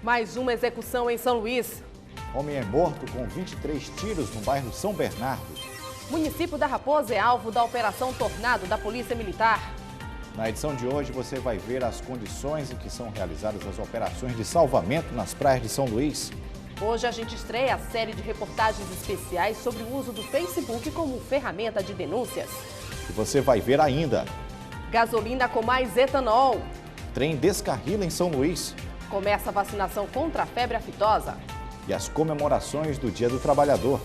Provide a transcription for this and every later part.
Mais uma execução em São Luís. Homem é morto com 23 tiros no bairro São Bernardo. Município da Raposa é alvo da Operação Tornado da Polícia Militar. Na edição de hoje você vai ver as condições em que são realizadas as operações de salvamento nas praias de São Luís. Hoje a gente estreia a série de reportagens especiais sobre o uso do Facebook como ferramenta de denúncias. E você vai ver ainda. Gasolina com mais etanol. Trem descarrila em São Luís. Começa a vacinação contra a febre aftosa. E as comemorações do Dia do Trabalhador.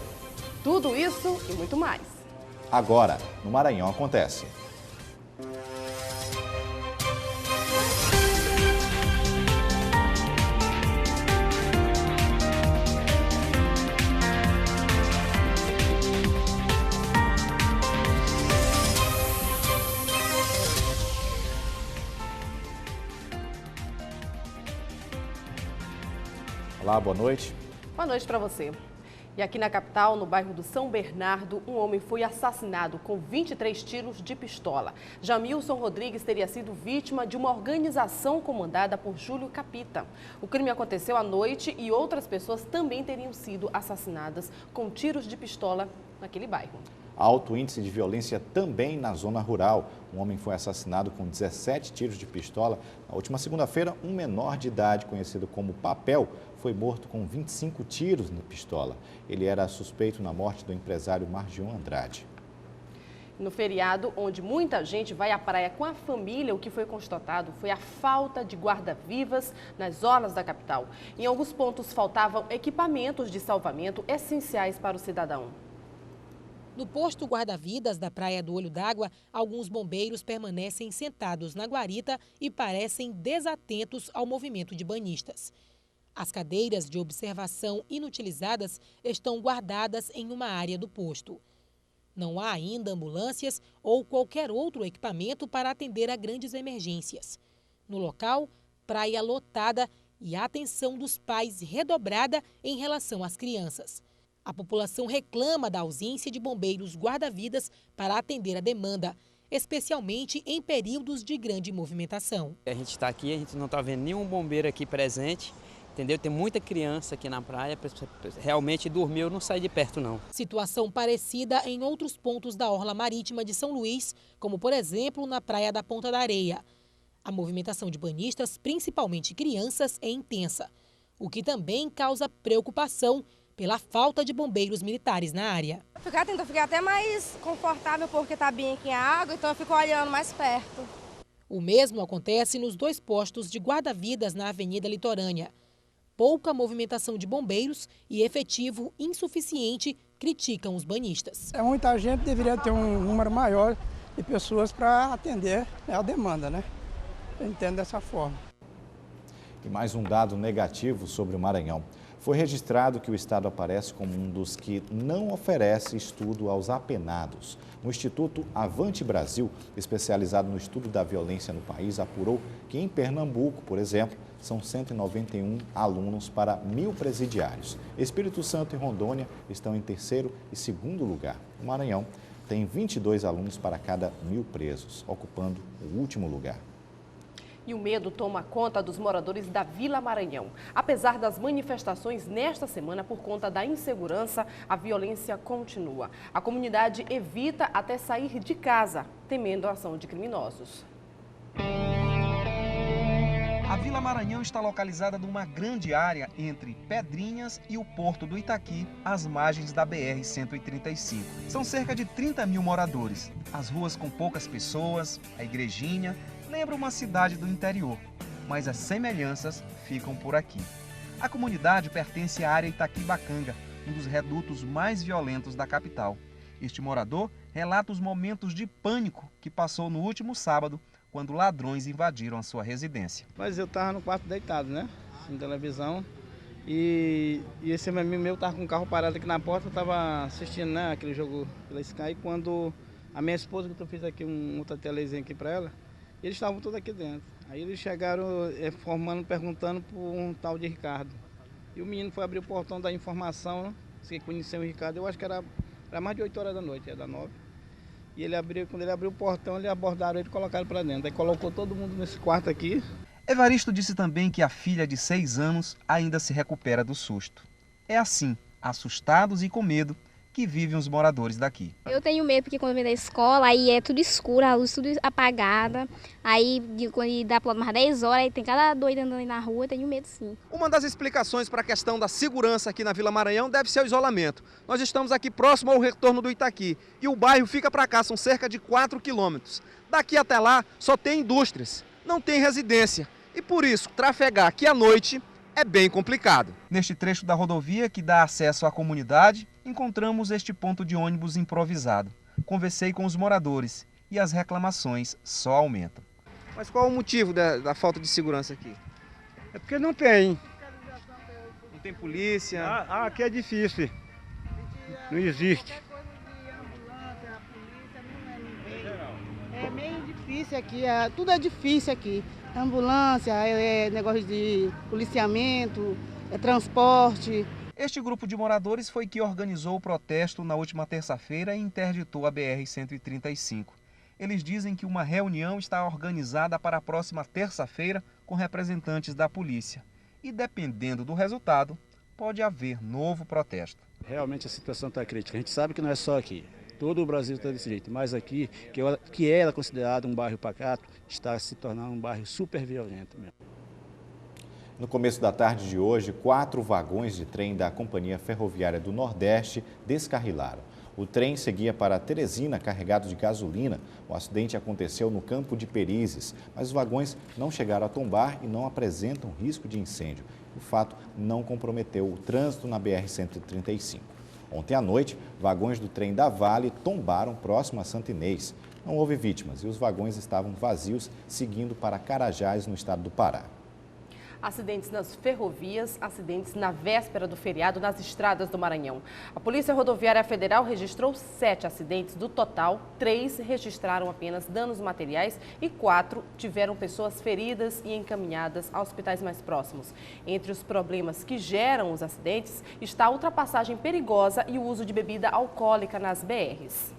Tudo isso e muito mais. Agora, no Maranhão acontece. Olá, boa noite. Boa noite para você. E aqui na capital, no bairro do São Bernardo, um homem foi assassinado com 23 tiros de pistola. Jamilson Rodrigues teria sido vítima de uma organização comandada por Júlio Capita. O crime aconteceu à noite e outras pessoas também teriam sido assassinadas com tiros de pistola naquele bairro. Alto índice de violência também na zona rural. Um homem foi assassinado com 17 tiros de pistola. Na última segunda-feira, um menor de idade, conhecido como Papel, foi morto com 25 tiros na pistola. Ele era suspeito na morte do empresário Margion Andrade. No feriado, onde muita gente vai à praia com a família, o que foi constatado foi a falta de guarda-vivas nas orlas da capital. Em alguns pontos faltavam equipamentos de salvamento essenciais para o cidadão. No posto guarda-vidas da Praia do Olho d'Água, alguns bombeiros permanecem sentados na guarita e parecem desatentos ao movimento de banhistas. As cadeiras de observação inutilizadas estão guardadas em uma área do posto. Não há ainda ambulâncias ou qualquer outro equipamento para atender a grandes emergências. No local, praia lotada e a atenção dos pais redobrada em relação às crianças. A população reclama da ausência de bombeiros guarda-vidas para atender a demanda, especialmente em períodos de grande movimentação. A gente está aqui, a gente não está vendo nenhum bombeiro aqui presente, entendeu? Tem muita criança aqui na praia, realmente dormiu, não sai de perto não. Situação parecida em outros pontos da orla marítima de São Luís, como por exemplo na praia da Ponta da Areia. A movimentação de banhistas, principalmente crianças, é intensa, o que também causa preocupação pela falta de bombeiros militares na área. Tento ficar até mais confortável porque está bem aqui a água, então eu fico olhando mais perto. O mesmo acontece nos dois postos de guarda-vidas na Avenida Litorânea. Pouca movimentação de bombeiros e efetivo insuficiente criticam os banhistas. Muita gente deveria ter um número maior de pessoas para atender a demanda, né? Eu entendo dessa forma. E mais um dado negativo sobre o Maranhão. Foi registrado que o estado aparece como um dos que não oferece estudo aos apenados. O Instituto Avante Brasil, especializado no estudo da violência no país, apurou que em Pernambuco, por exemplo, são 191 alunos para 1.000 presidiários. Espírito Santo e Rondônia estão em terceiro e segundo lugar. O Maranhão tem 22 alunos para cada 1.000 presos, ocupando o último lugar. E o medo toma conta dos moradores da Vila Maranhão. Apesar das manifestações nesta semana por conta da insegurança, a violência continua. A comunidade evita até sair de casa, temendo a ação de criminosos. A Vila Maranhão está localizada numa grande área entre Pedrinhas e o Porto do Itaqui, às margens da BR-135. São cerca de 30.000 moradores. As ruas com poucas pessoas, a igrejinha, lembra uma cidade do interior, mas as semelhanças ficam por aqui. A comunidade pertence à área Itaquibacanga, um dos redutos mais violentos da capital. Este morador relata os momentos de pânico que passou no último sábado, quando ladrões invadiram a sua residência. Mas eu estava no quarto deitado, né? Sem televisão. E esse amigo meu estava com o carro parado aqui na porta, eu estava assistindo, né, aquele jogo pela Sky, quando a minha esposa, que eu fiz aqui outra telezinha aqui para ela, eles estavam todos aqui dentro. Aí eles chegaram perguntando por um tal de Ricardo. E o menino foi abrir o portão da informação, se conheceu o Ricardo, eu acho que era mais de 8 horas da noite, era 9. E quando ele abriu o portão, eles abordaram ele e colocaram para dentro. Aí colocou todo mundo nesse quarto aqui. Evaristo disse também que a filha de 6 anos ainda se recupera do susto. É assim, assustados e com medo, que vivem os moradores daqui. Eu tenho medo porque quando eu venho da escola, aí é tudo escuro, a luz tudo apagada. Aí quando dá por mais 10 horas, aí tem cada doido andando aí na rua, eu tenho medo sim. Uma das explicações para a questão da segurança aqui na Vila Maranhão deve ser o isolamento. Nós estamos aqui próximo ao retorno do Itaqui e o bairro fica para cá, são cerca de 4 quilômetros. Daqui até lá só tem indústrias, não tem residência e por isso trafegar aqui à noite é bem complicado. Neste trecho da rodovia que dá acesso à comunidade, encontramos este ponto de ônibus improvisado. Conversei com os moradores e as reclamações só aumentam. Mas qual o motivo da falta de segurança aqui? É porque não tem. Não tem polícia? Aqui é difícil. Não existe. É meio difícil aqui, tudo é difícil aqui. Ambulância, negócio de policiamento, transporte. Este grupo de moradores foi que organizou o protesto na última terça-feira e interditou a BR-135. Eles dizem que uma reunião está organizada para a próxima terça-feira com representantes da polícia. E dependendo do resultado, pode haver novo protesto. Realmente a situação está crítica. A gente sabe que não é só aqui. Todo o Brasil está desse jeito. Mas aqui, que era considerado um bairro pacato, está se tornando um bairro super violento mesmo. No começo da tarde de hoje, 4 vagões de trem da Companhia Ferroviária do Nordeste descarrilaram. O trem seguia para Teresina carregado de gasolina. O acidente aconteceu no Campo de Perizes, mas os vagões não chegaram a tombar e não apresentam risco de incêndio. O fato não comprometeu o trânsito na BR-135. Ontem à noite, vagões do trem da Vale tombaram próximo a Santa Inês. Não houve vítimas e os vagões estavam vazios, seguindo para Carajás, no estado do Pará. Acidentes nas ferrovias, acidentes na véspera do feriado nas estradas do Maranhão. A Polícia Rodoviária Federal registrou 7 acidentes. Do total, 3 registraram apenas danos materiais e 4 tiveram pessoas feridas e encaminhadas a hospitais mais próximos. Entre os problemas que geram os acidentes está a ultrapassagem perigosa e o uso de bebida alcoólica nas BRs.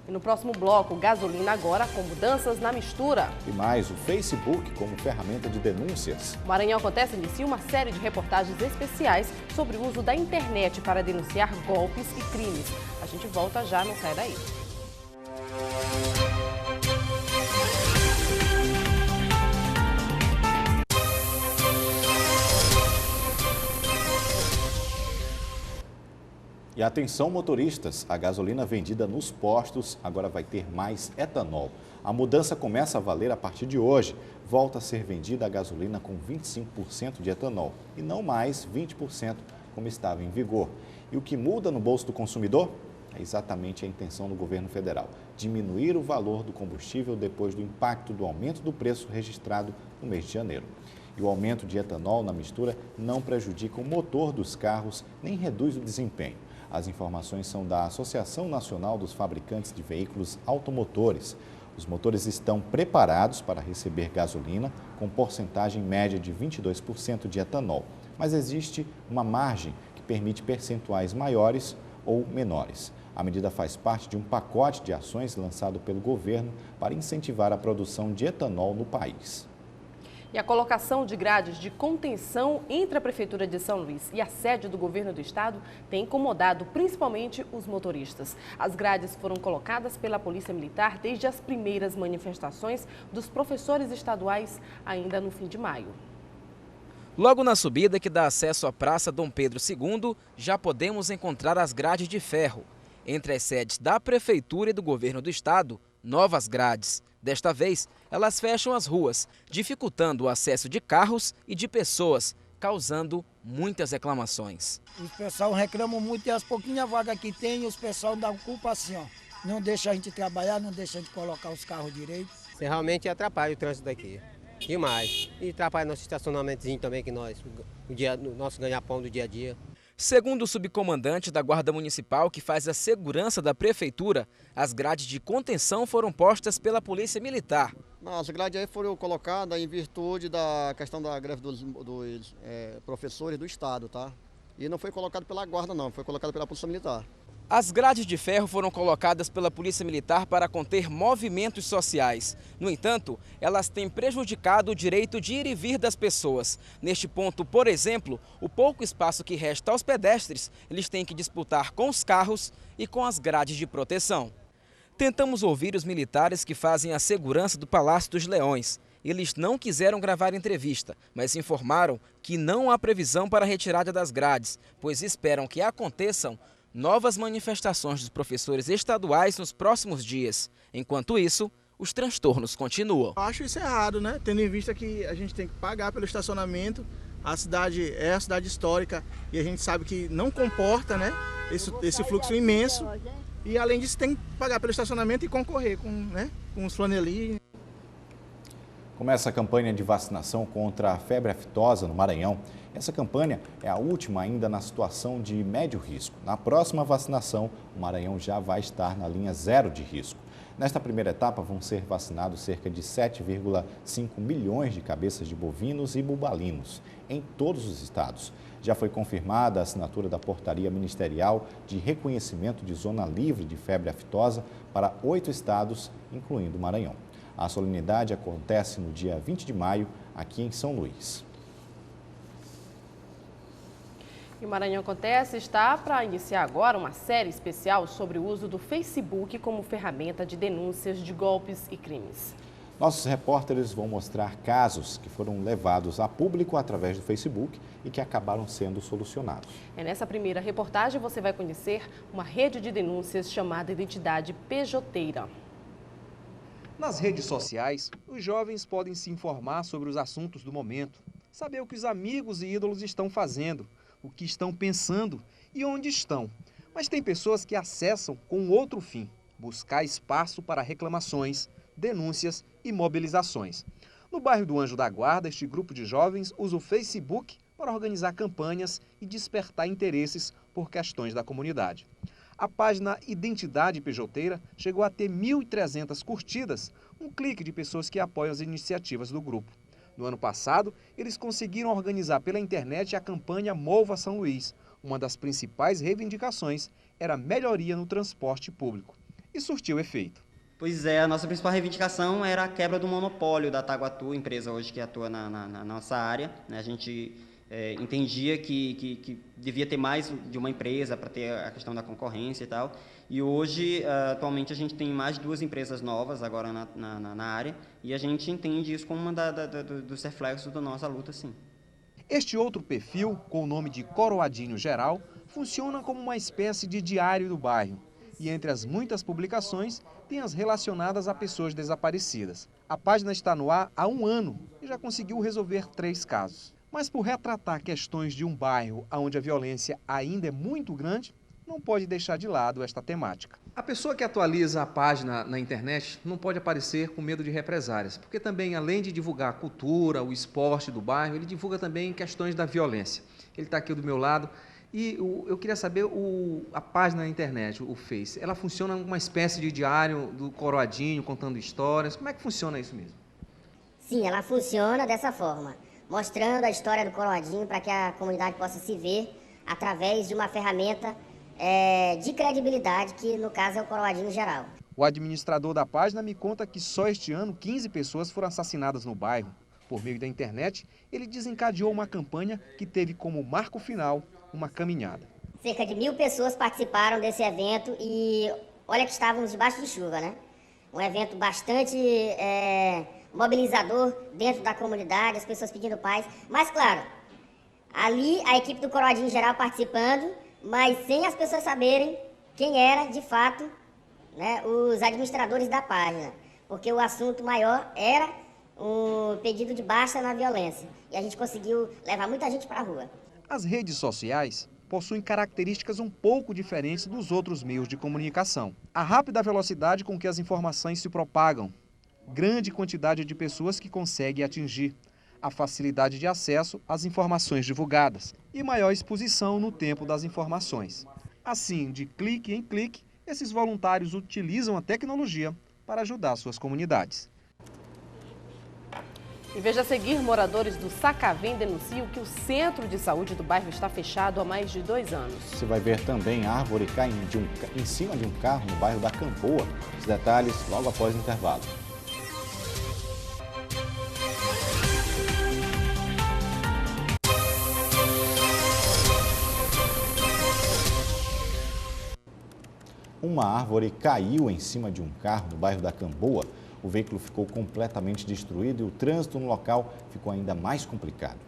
E no próximo bloco, gasolina agora com mudanças na mistura. E mais, o Facebook como ferramenta de denúncias. O Maranhão Acontece inicia uma série de reportagens especiais sobre o uso da internet para denunciar golpes e crimes. A gente volta já, não sai daí. E atenção motoristas, a gasolina vendida nos postos agora vai ter mais etanol. A mudança começa a valer a partir de hoje. Volta a ser vendida a gasolina com 25% de etanol e não mais 20% como estava em vigor. E o que muda no bolso do consumidor? É exatamente a intenção do governo federal, diminuir o valor do combustível depois do impacto do aumento do preço registrado no mês de janeiro. E o aumento de etanol na mistura não prejudica o motor dos carros nem reduz o desempenho. As informações são da Associação Nacional dos Fabricantes de Veículos Automotores. Os motores estão preparados para receber gasolina com porcentagem média de 22% de etanol, mas existe uma margem que permite percentuais maiores ou menores. A medida faz parte de um pacote de ações lançado pelo governo para incentivar a produção de etanol no país. E a colocação de grades de contenção entre a Prefeitura de São Luís e a sede do governo do estado tem incomodado principalmente os motoristas. As grades foram colocadas pela Polícia Militar desde as primeiras manifestações dos professores estaduais, ainda no fim de maio. Logo na subida que dá acesso à Praça Dom Pedro II, já podemos encontrar as grades de ferro. Entre as sedes da Prefeitura e do governo do estado, novas grades. Desta vez, elas fecham as ruas, dificultando o acesso de carros e de pessoas, causando muitas reclamações. Os pessoal reclamam muito e as pouquinhas vagas que tem, os pessoal dão culpa assim, ó. Não deixa a gente trabalhar, não deixa a gente colocar os carros direito. Você realmente atrapalha o trânsito daqui, demais. E atrapalha nosso estacionamentozinho também, que o nosso ganha-pão do dia a dia. Segundo o subcomandante da Guarda Municipal, que faz a segurança da Prefeitura, as grades de contenção foram postas pela Polícia Militar. As grades aí foram colocadas em virtude da questão da greve dos professores do Estado, tá? E não foi colocado pela Guarda não, foi colocado pela Polícia Militar. As grades de ferro foram colocadas pela Polícia Militar para conter movimentos sociais. No entanto, elas têm prejudicado o direito de ir e vir das pessoas. Neste ponto, por exemplo, o pouco espaço que resta aos pedestres, eles têm que disputar com os carros e com as grades de proteção. Tentamos ouvir os militares que fazem a segurança do Palácio dos Leões. Eles não quiseram gravar entrevista, mas informaram que não há previsão para a retirada das grades, pois esperam que aconteçam novas manifestações dos professores estaduais nos próximos dias. Enquanto isso, os transtornos continuam. Eu acho isso errado, né? Tendo em vista que a gente tem que pagar pelo estacionamento, a cidade é a cidade histórica e a gente sabe que não comporta, né, esse fluxo imenso. E além disso tem que pagar pelo estacionamento e concorrer com os flanelinhos. Começa a campanha de vacinação contra a febre aftosa no Maranhão. Essa campanha é a última ainda na situação de médio risco. Na próxima vacinação, o Maranhão já vai estar na linha zero de risco. Nesta primeira etapa vão ser vacinados cerca de 7,5 milhões de cabeças de bovinos e bubalinos em todos os estados. Já foi confirmada a assinatura da portaria ministerial de reconhecimento de zona livre de febre aftosa para 8 estados, incluindo o Maranhão. A solenidade acontece no dia 20 de maio, aqui em São Luís. E o Maranhão Acontece está para iniciar agora uma série especial sobre o uso do Facebook como ferramenta de denúncias de golpes e crimes. Nossos repórteres vão mostrar casos que foram levados a público através do Facebook e que acabaram sendo solucionados. Nessa primeira reportagem você vai conhecer uma rede de denúncias chamada Identidade Pejoteira. Nas redes sociais, os jovens podem se informar sobre os assuntos do momento, saber o que os amigos e ídolos estão fazendo, o que estão pensando e onde estão. Mas tem pessoas que acessam com outro fim, buscar espaço para reclamações, denúncias e mobilizações. No bairro do Anjo da Guarda, este grupo de jovens usa o Facebook para organizar campanhas e despertar interesses por questões da comunidade. A página Identidade Pejoteira chegou a ter 1.300 curtidas, um clique de pessoas que apoiam as iniciativas do grupo. No ano passado, eles conseguiram organizar pela internet a campanha Mova São Luís. Uma das principais reivindicações era a melhoria no transporte público. E surtiu efeito. Pois é, a nossa principal reivindicação era a quebra do monopólio da Taguatu, empresa hoje que atua na nossa área. A gente entendia que devia ter mais de uma empresa para ter a questão da concorrência e tal. E hoje, atualmente, a gente tem mais de 2 empresas novas agora na área e a gente entende isso como uma dos reflexos da nossa luta, sim. Este outro perfil, com o nome de Coroadinho Geral, funciona como uma espécie de diário do bairro. E entre as muitas publicações, tem as relacionadas a pessoas desaparecidas. A página está no ar há 1 ano e já conseguiu resolver 3 casos. Mas por retratar questões de um bairro onde a violência ainda é muito grande, não pode deixar de lado esta temática. A pessoa que atualiza a página na internet não pode aparecer com medo de represárias, porque também, além de divulgar a cultura, o esporte do bairro, ele divulga também questões da violência. Ele está aqui do meu lado e eu queria saber, a página na internet, o Face, ela funciona como uma espécie de diário do Coroadinho, contando histórias? Como é que funciona isso mesmo? Sim, ela funciona dessa forma, mostrando a história do Coroadinho para que a comunidade possa se ver através de uma ferramenta de credibilidade, que no caso é o Coroadinho Geral. O administrador da página me conta que só este ano 15 pessoas foram assassinadas no bairro. Por meio da internet, ele desencadeou uma campanha que teve como marco final uma caminhada. Cerca de 1.000 pessoas participaram desse evento e olha que estávamos debaixo de chuva, né? Um evento bastante mobilizador dentro da comunidade, as pessoas pedindo paz. Mas claro, ali a equipe do Coroadinho Geral participando, mas sem as pessoas saberem quem era, de fato, né, os administradores da página. Porque o assunto maior era um pedido de baixa na violência. E a gente conseguiu levar muita gente para a rua. As redes sociais possuem características um pouco diferentes dos outros meios de comunicação. A rápida velocidade com que as informações se propagam, grande quantidade de pessoas que consegue atingir, a facilidade de acesso às informações divulgadas e maior exposição no tempo das informações. Assim, de clique em clique, esses voluntários utilizam a tecnologia para ajudar suas comunidades. E veja a seguir, moradores do Sacavém denunciam que o centro de saúde do bairro está fechado há mais de 2 anos. Você vai ver também a árvore cair em cima de um carro no bairro da Camboa. Os detalhes logo após o intervalo. Uma árvore caiu em cima de um carro no bairro da Camboa. O veículo ficou completamente destruído e o trânsito no local ficou ainda mais complicado.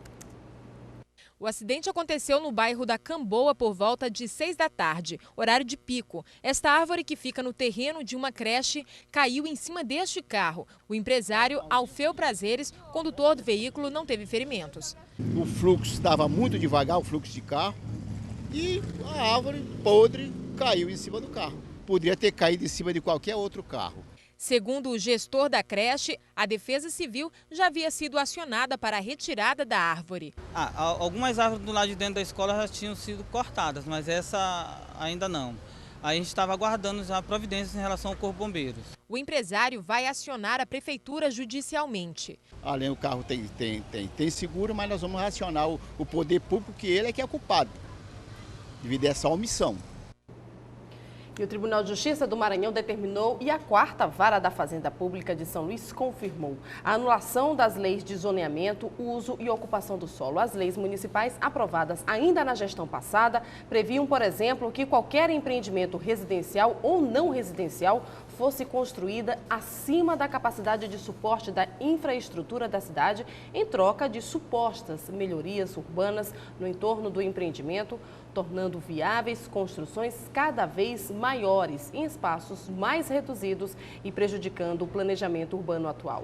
O acidente aconteceu no bairro da Camboa por volta de 6 da tarde, horário de pico. Esta árvore, que fica no terreno de uma creche, caiu em cima deste carro. O empresário Alfeu Prazeres, condutor do veículo, não teve ferimentos. O fluxo estava muito devagar, o fluxo de carro, e a árvore podre caiu em cima do carro. Poderia ter caído em cima de qualquer outro carro. Segundo o gestor da creche, a Defesa Civil já havia sido acionada para a retirada da árvore. Algumas árvores do lado de dentro da escola já tinham sido cortadas, mas essa ainda não. Aí a gente estava aguardando já providências em relação ao Corpo de Bombeiros. O empresário vai acionar a prefeitura judicialmente. Além do carro tem seguro, mas nós vamos acionar o poder público, que ele é que é culpado devido a essa omissão. E o Tribunal de Justiça do Maranhão determinou e a 4ª Vara da Fazenda Pública de São Luís confirmou a anulação das leis de zoneamento, uso e ocupação do solo. As leis municipais aprovadas ainda na gestão passada previam, por exemplo, que qualquer empreendimento residencial ou não residencial fosse construída acima da capacidade de suporte da infraestrutura da cidade em troca de supostas melhorias urbanas no entorno do empreendimento, tornando viáveis construções cada vez maiores em espaços mais reduzidos e prejudicando o planejamento urbano atual.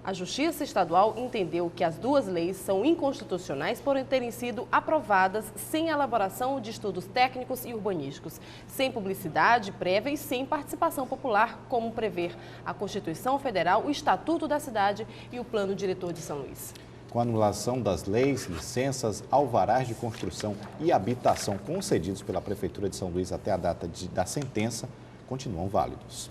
A Justiça Estadual entendeu que as 2 leis são inconstitucionais por terem sido aprovadas sem elaboração de estudos técnicos e urbanísticos, sem publicidade prévia e sem participação popular, como prevê a Constituição Federal, o Estatuto da Cidade e o Plano Diretor de São Luís. Com a anulação das leis, licenças, alvarás de construção e habitação concedidos pela Prefeitura de São Luís até a data da sentença, continuam válidos.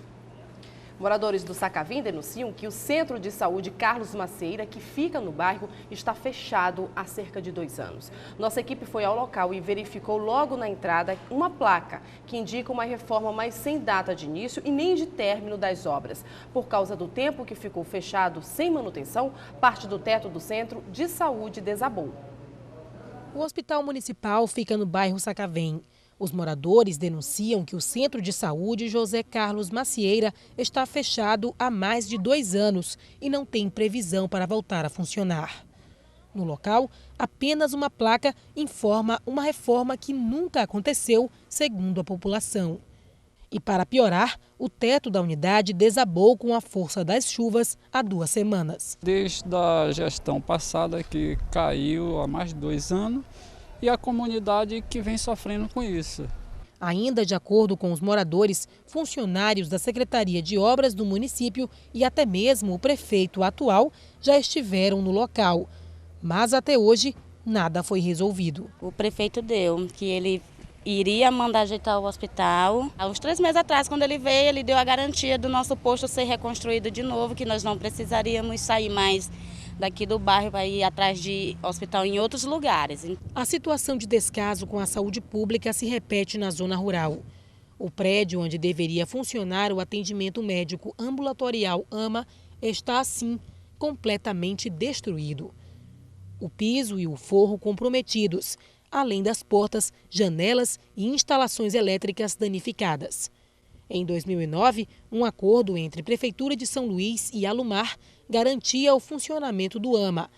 Moradores do Sacavém denunciam que o Centro de Saúde Carlos Macieira, que fica no bairro, está fechado há cerca de 2 anos. Nossa equipe foi ao local e verificou logo na entrada uma placa que indica uma reforma, mas sem data de início e nem de término das obras. Por causa do tempo que ficou fechado sem manutenção, parte do teto do Centro de Saúde desabou. O Hospital Municipal fica no bairro Sacavém. Os moradores denunciam que o Centro de Saúde José Carlos Macieira está fechado há mais de 2 anos e não tem previsão para voltar a funcionar. No local, apenas uma placa informa uma reforma que nunca aconteceu, segundo a população. E para piorar, o teto da unidade desabou com a força das chuvas há 2 semanas. Desde a gestão passada, que caiu há mais de 2 anos, e a comunidade que vem sofrendo com isso. Ainda de acordo com os moradores, funcionários da Secretaria de Obras do município e até mesmo o prefeito atual já estiveram no local. Mas até hoje, nada foi resolvido. O prefeito deu que ele iria mandar ajeitar o hospital. Há uns 3 meses atrás, quando ele veio, ele deu a garantia do nosso posto ser reconstruído de novo, que nós não precisaríamos sair mais daqui do bairro para ir atrás de hospital em outros lugares. A situação de descaso com a saúde pública se repete na zona rural. O prédio onde deveria funcionar o atendimento médico ambulatorial AMA está, assim, completamente destruído. O piso e o forro comprometidos, além das portas, janelas e instalações elétricas danificadas. Em 2009, um acordo entre Prefeitura de São Luís e Alumar garantia o funcionamento do AMA.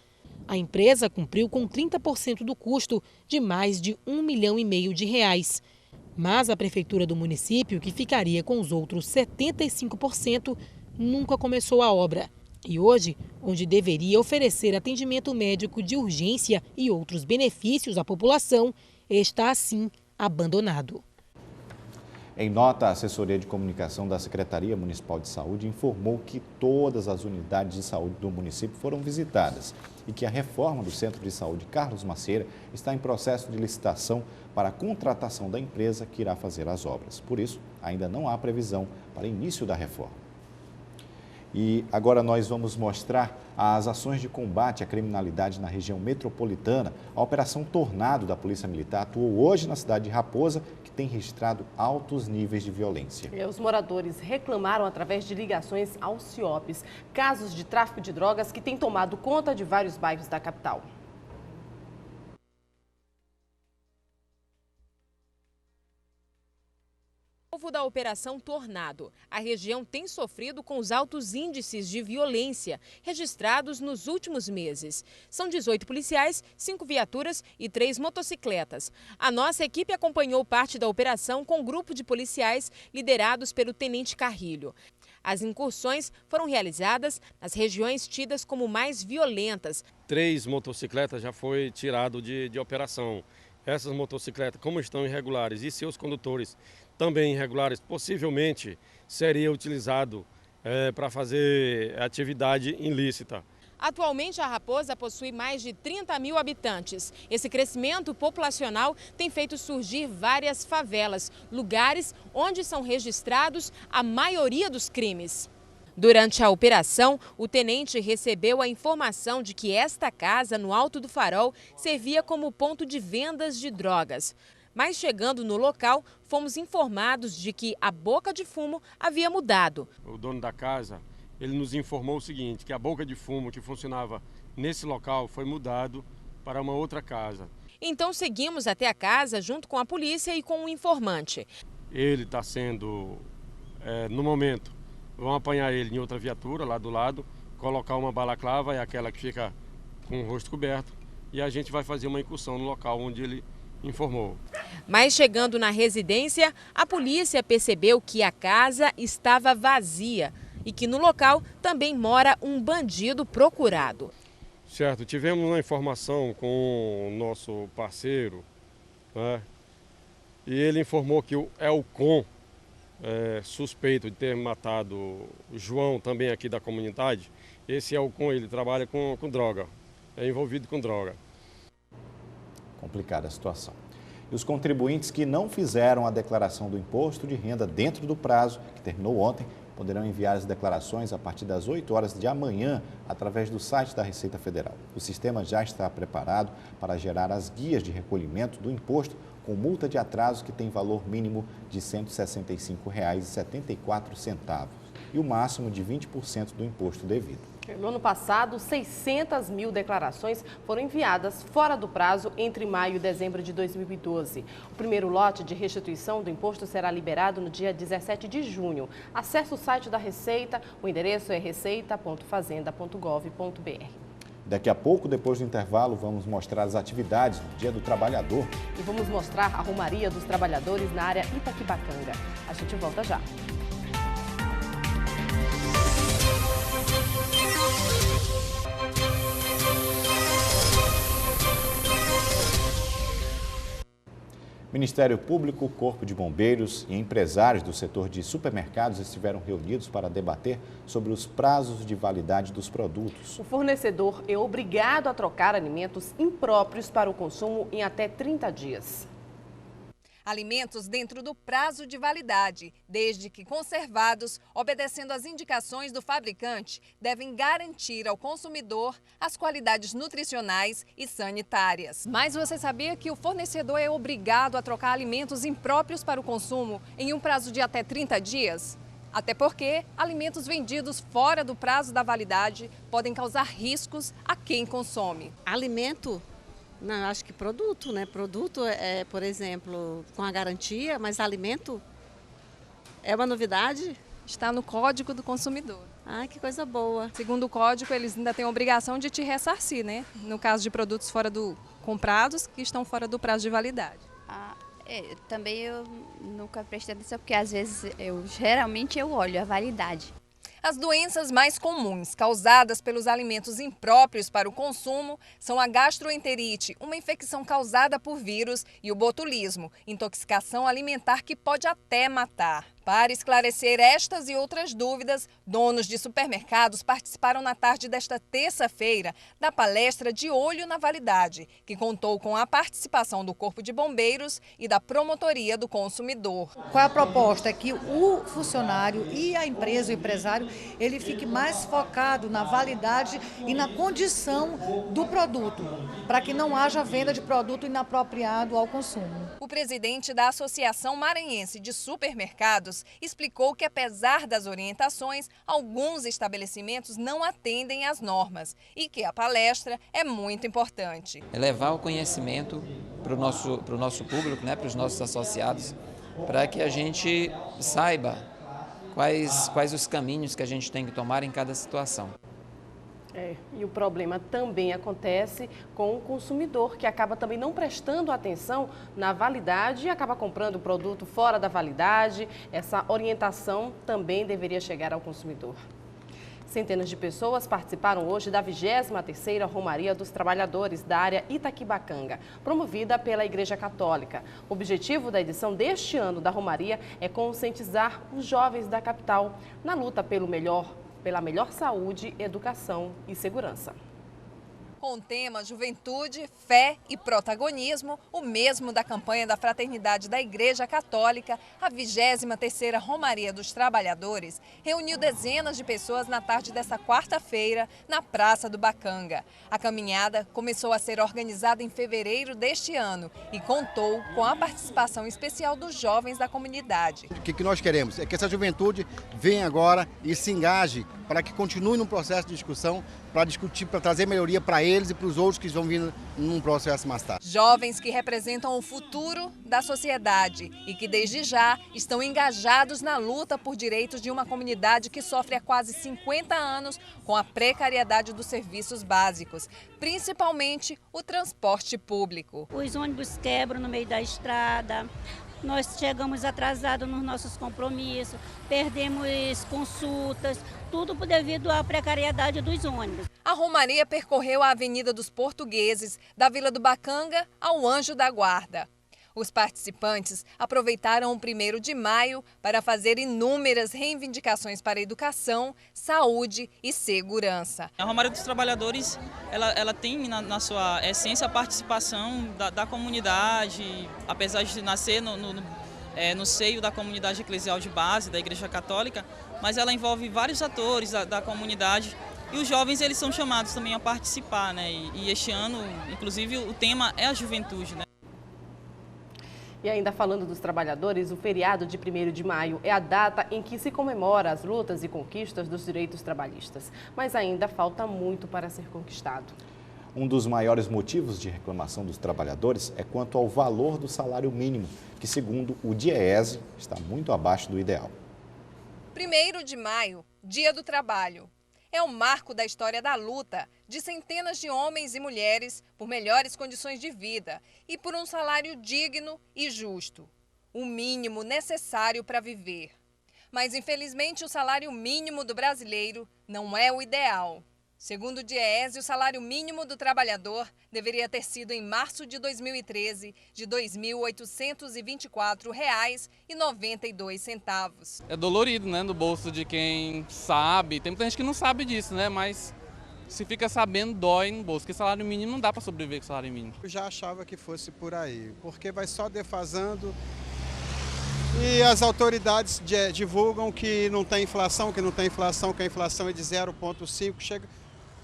A empresa cumpriu com 30% do custo de mais de R$1,5 milhão. Mas a Prefeitura do município, que ficaria com os outros 75%, nunca começou a obra. E hoje, onde deveria oferecer atendimento médico de urgência e outros benefícios à população, está assim abandonado. Em nota, a assessoria de comunicação da Secretaria Municipal de Saúde informou que todas as unidades de saúde do município foram visitadas e que a reforma do Centro de Saúde Carlos Macieira está em processo de licitação para a contratação da empresa que irá fazer as obras. Por isso, ainda não há previsão para início da reforma. E agora nós vamos mostrar as ações de combate à criminalidade na região metropolitana. A Operação Tornado da Polícia Militar atuou hoje na cidade de Raposa, que tem registrado altos níveis de violência. Os moradores reclamaram através de ligações aos CIOPs, casos de tráfico de drogas que têm tomado conta de vários bairros da capital. Alvo da Operação Tornado, a região tem sofrido com os altos índices de violência registrados nos últimos meses. São 18 policiais, 5 viaturas e 3 motocicletas. A nossa equipe acompanhou parte da operação com um grupo de policiais liderados pelo Tenente Carrilho. As incursões foram realizadas nas regiões tidas como mais violentas. 3 motocicletas já foi tirado de operação. Essas motocicletas, como estão irregulares e seus condutores também irregulares, possivelmente seria utilizado para fazer atividade ilícita. Atualmente, a Raposa possui mais de 30 mil habitantes. Esse crescimento populacional tem feito surgir várias favelas, lugares onde são registrados a maioria dos crimes. Durante a operação, o tenente recebeu a informação de que esta casa, no Alto do Farol, servia como ponto de vendas de drogas. Mas chegando no local, fomos informados de que a boca de fumo havia mudado. O dono da casa, ele nos informou o seguinte, que a boca de fumo que funcionava nesse local foi mudado para uma outra casa. Então seguimos até a casa junto com a polícia e com o informante. Ele está sendo, no momento, vão apanhar ele em outra viatura lá do lado, colocar uma balaclava, é aquela que fica com o rosto coberto, e a gente vai fazer uma incursão no local onde ele informou. Mas chegando na residência, a polícia percebeu que a casa estava vazia e que no local também mora um bandido procurado. Certo, tivemos uma informação com o nosso parceiro, né? E ele informou que o Elcon, suspeito de ter matado o João, também aqui da comunidade. Esse Elcon, ele trabalha com droga, é envolvido com droga. Complicada a situação. E os contribuintes que não fizeram a declaração do imposto de renda dentro do prazo, que terminou ontem, poderão enviar as declarações a partir das 8 horas de amanhã através do site da Receita Federal. O sistema já está preparado para gerar as guias de recolhimento do imposto com multa de atraso que tem valor mínimo de R$ 165,74 e o máximo de 20% do imposto devido. No ano passado, 600 mil declarações foram enviadas fora do prazo entre maio e dezembro de 2012. O primeiro lote de restituição do imposto será liberado no dia 17 de junho. Acesse o site da Receita, o endereço é receita.fazenda.gov.br. Daqui a pouco, depois do intervalo, vamos mostrar as atividades do Dia do Trabalhador. E vamos mostrar a Romaria dos Trabalhadores na área Itaquibacanga. A gente volta já. Ministério Público, Corpo de Bombeiros e empresários do setor de supermercados estiveram reunidos para debater sobre os prazos de validade dos produtos. O fornecedor é obrigado a trocar alimentos impróprios para o consumo em até 30 dias. Alimentos dentro do prazo de validade, desde que conservados, obedecendo às indicações do fabricante, devem garantir ao consumidor as qualidades nutricionais e sanitárias. Mas você sabia que o fornecedor é obrigado a trocar alimentos impróprios para o consumo em um prazo de até 30 dias? Até porque alimentos vendidos fora do prazo da validade podem causar riscos a quem consome. Alimento? Não, acho que produto, né? Produto é, por exemplo, com a garantia, mas alimento é uma novidade? Está no Código do Consumidor. Ah, que coisa boa. Segundo o código, eles ainda têm a obrigação de te ressarcir, né? No caso de produtos comprados que estão fora do prazo de validade. Também eu nunca prestei atenção, porque às vezes geralmente eu olho a validade. As doenças mais comuns causadas pelos alimentos impróprios para o consumo são a gastroenterite, uma infecção causada por vírus, e o botulismo, intoxicação alimentar que pode até matar. Para esclarecer estas e outras dúvidas, donos de supermercados participaram na tarde desta terça-feira da palestra De Olho na Validade, que contou com a participação do Corpo de Bombeiros e da Promotoria do Consumidor. Qual é a proposta? É que o funcionário e a empresa, o empresário, ele fique mais focado na validade e na condição do produto, para que não haja venda de produto inapropriado ao consumo. O presidente da Associação Maranhense de Supermercados explicou que, apesar das orientações, alguns estabelecimentos não atendem às normas e que a palestra é muito importante. É levar o conhecimento para o nosso público, né, para os nossos associados, para que a gente saiba quais os caminhos que a gente tem que tomar em cada situação. E o problema também acontece com o consumidor, que acaba também não prestando atenção na validade e acaba comprando o produto fora da validade. Essa orientação também deveria chegar ao consumidor. Centenas de pessoas participaram hoje da 23ª Romaria dos Trabalhadores da área Itaquibacanga, promovida pela Igreja Católica. O objetivo da edição deste ano da Romaria é conscientizar os jovens da capital na luta pela melhor saúde, educação e segurança. Com o tema Juventude, Fé e Protagonismo, o mesmo da campanha da Fraternidade da Igreja Católica, a 23ª Romaria dos Trabalhadores reuniu dezenas de pessoas na tarde desta quarta-feira na Praça do Bacanga. A caminhada começou a ser organizada em fevereiro deste ano e contou com a participação especial dos jovens da comunidade. O que nós queremos é que essa juventude venha agora e se engaje para que continue num processo de discussão, para discutir, para trazer melhoria para eles e para os outros que vão vir num processo mais tarde. Jovens que representam o futuro da sociedade e que desde já estão engajados na luta por direitos de uma comunidade que sofre há quase 50 anos com a precariedade dos serviços básicos, principalmente o transporte público. Os ônibus quebram no meio da estrada. Nós chegamos atrasados nos nossos compromissos, perdemos consultas, tudo devido à precariedade dos ônibus. A Romaria percorreu a Avenida dos Portugueses, da Vila do Bacanga ao Anjo da Guarda. Os participantes aproveitaram o 1º de maio para fazer inúmeras reivindicações para educação, saúde e segurança. A Romaria dos Trabalhadores ela tem na sua essência a participação da comunidade, apesar de nascer no seio da comunidade eclesial de base, da Igreja Católica, mas ela envolve vários atores da comunidade. E os jovens eles são chamados também a participar, né? E este ano, inclusive, o tema é a juventude, né? E ainda falando dos trabalhadores, o feriado de 1º de maio é a data em que se comemora as lutas e conquistas dos direitos trabalhistas. Mas ainda falta muito para ser conquistado. Um dos maiores motivos de reclamação dos trabalhadores é quanto ao valor do salário mínimo, que, segundo o DIEESE, está muito abaixo do ideal. 1º de maio, Dia do Trabalho. É o marco da história da luta de centenas de homens e mulheres por melhores condições de vida e por um salário digno e justo, o mínimo necessário para viver. Mas, infelizmente, o salário mínimo do brasileiro não é o ideal. Segundo o DIEESE, o salário mínimo do trabalhador deveria ter sido, em março de 2013, de R$ 2.824,92. É dolorido, né, no bolso de quem sabe. Tem muita gente que não sabe disso, né, mas se fica sabendo, dói no bolso, porque salário mínimo não dá para sobreviver com salário mínimo. Eu já achava que fosse por aí, porque vai só defasando e as autoridades divulgam que não tem inflação, que a inflação é de 0,5, chega...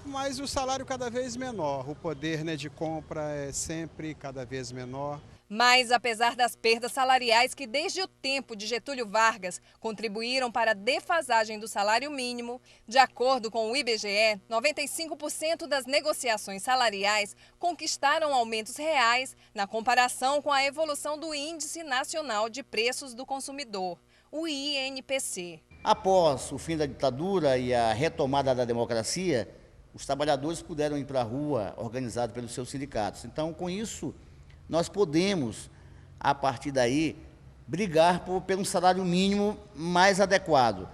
Mas o salário cada vez menor, o poder, né, de compra é sempre cada vez menor. Mas, apesar das perdas salariais que desde o tempo de Getúlio Vargas contribuíram para a defasagem do salário mínimo, de acordo com o IBGE, 95% das negociações salariais conquistaram aumentos reais na comparação com a evolução do Índice Nacional de Preços do Consumidor, o INPC. Após o fim da ditadura e a retomada da democracia, os trabalhadores puderam ir para a rua, organizados pelos seus sindicatos. Então, com isso, nós podemos, a partir daí, brigar pelo salário mínimo mais adequado.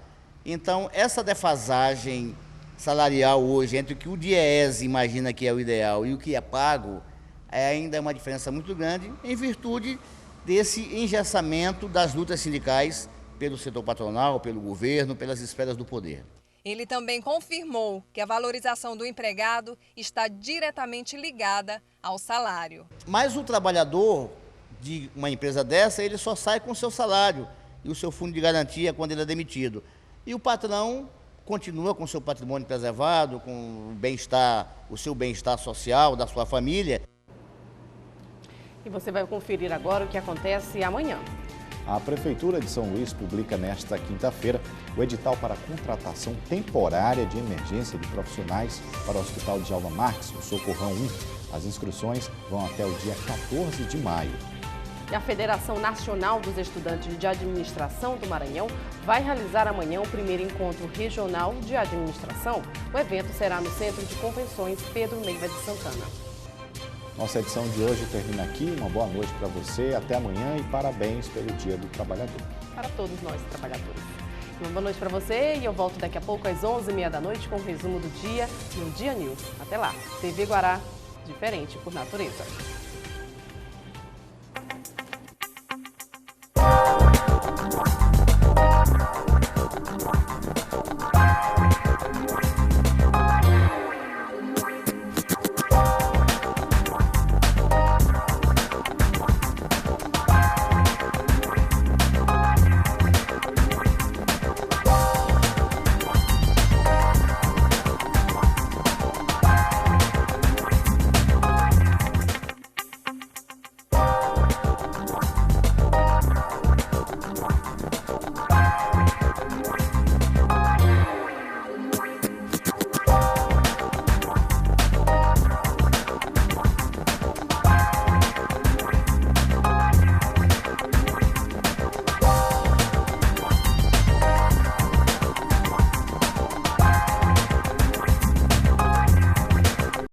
Então, essa defasagem salarial hoje, entre o que o DIEESE imagina que é o ideal e o que é pago, é ainda uma diferença muito grande, em virtude desse engessamento das lutas sindicais pelo setor patronal, pelo governo, pelas esferas do poder. Ele também confirmou que a valorização do empregado está diretamente ligada ao salário. Mas o trabalhador de uma empresa dessa, ele só sai com o seu salário e o seu fundo de garantia quando ele é demitido. E o patrão continua com o seu patrimônio preservado, com o bem-estar, o seu bem-estar social, da sua família. E você vai conferir agora o que acontece amanhã. A Prefeitura de São Luís publica nesta quinta-feira o edital para a contratação temporária de emergência de profissionais para o Hospital de Djalma Marques, no Socorrão 1. As inscrições vão até o dia 14 de maio. E a Federação Nacional dos Estudantes de Administração do Maranhão vai realizar amanhã o primeiro encontro regional de administração. O evento será no Centro de Convenções Pedro Neiva de Santana. Nossa edição de hoje termina aqui. Uma boa noite para você, até amanhã e parabéns pelo Dia do Trabalhador. Para todos nós, trabalhadores. Uma boa noite para você e eu volto daqui a pouco às 11h30 da noite com o resumo do dia no Dia News. Até lá. TV Guará, diferente por natureza.